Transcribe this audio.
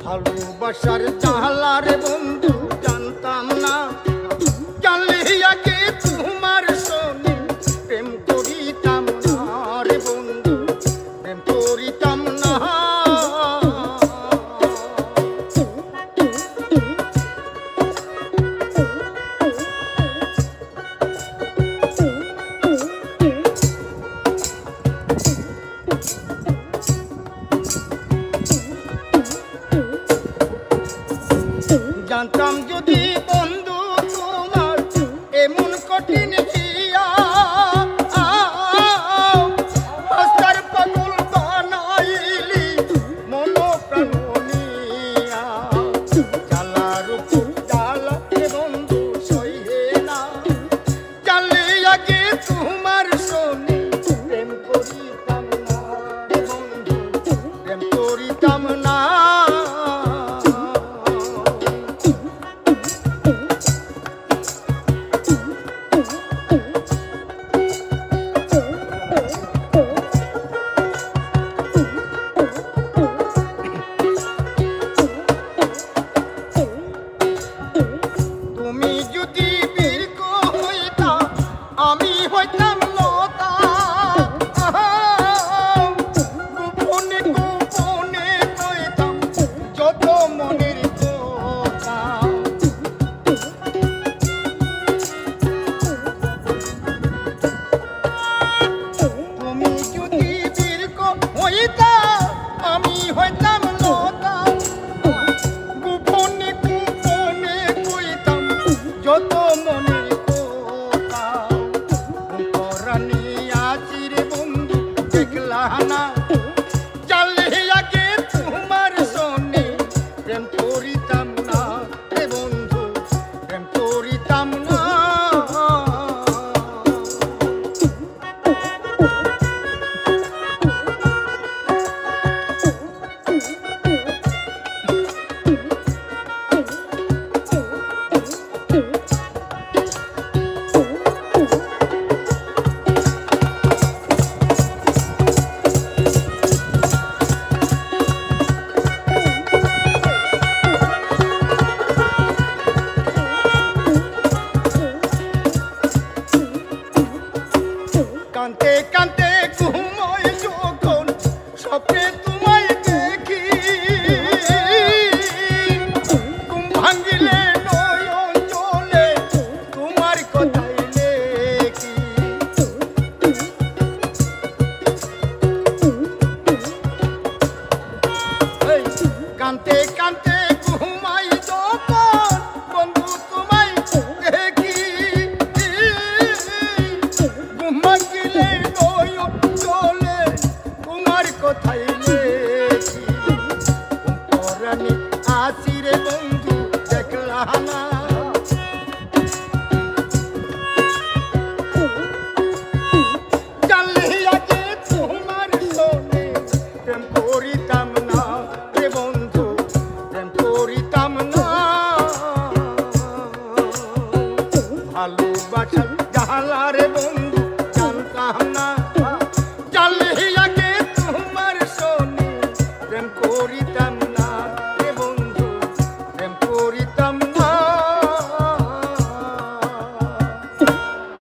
ভালোবাসার জালারে বন্ধু জানতাম না, জানলে আগে তোমার সনে প্রেম করিতাম না রে বন্ধু, প্রেম করিতাম না। জানতাম যদি বন্ধু তোমার এমন কঠিন হিয়া, রাস্তার পাগল বানাইলি মন প্রাণ নিয়া, জ্বালার উপর জ্বালা বন্ধু সইহে না, জানলে আগে তোমার সনে প্রেম করিতাম না বন্ধু, প্রেম করিতাম না। তুমি যদি বীরক হইতা আমি হইতাম লতা, গোপনে গোপনে কইতাম যত মনের কথা। তুমি যদি বীরক হইতা আমি হইতাম লতা, গোপনে গোপনে কইতাম যত মনের কথা। পরানি আছি রে বন্ধু দেখলা না, জানলে আগে তোমার সনে প্রেম করিতাম না রে বন্ধু, প্রেম করিতাম না। কান্তে কান্তে ঘুমোয় যখন স্বপ্নে তোমায় দেখি, ঘুম ভাঙিলে নয়ন জলে তোমার কথাই লেখি। কান্তে কান্তে ঘুমাই যখন বন্ধু তোমায় দেখি, ঘুম ভাঙিলে নয়ন জলে তোমার কথাই লেখি। পরানি আছি রে বন্ধু দেখলা না, জানলে আগে তোমার সনে প্রেম করিতাম না রে বন্ধু, প্রেম করিতাম না। ভালোবাসার জালারে বন্ধু জানতাম না, জানলে আগে তোমার সনে প্রেম করিতাম না।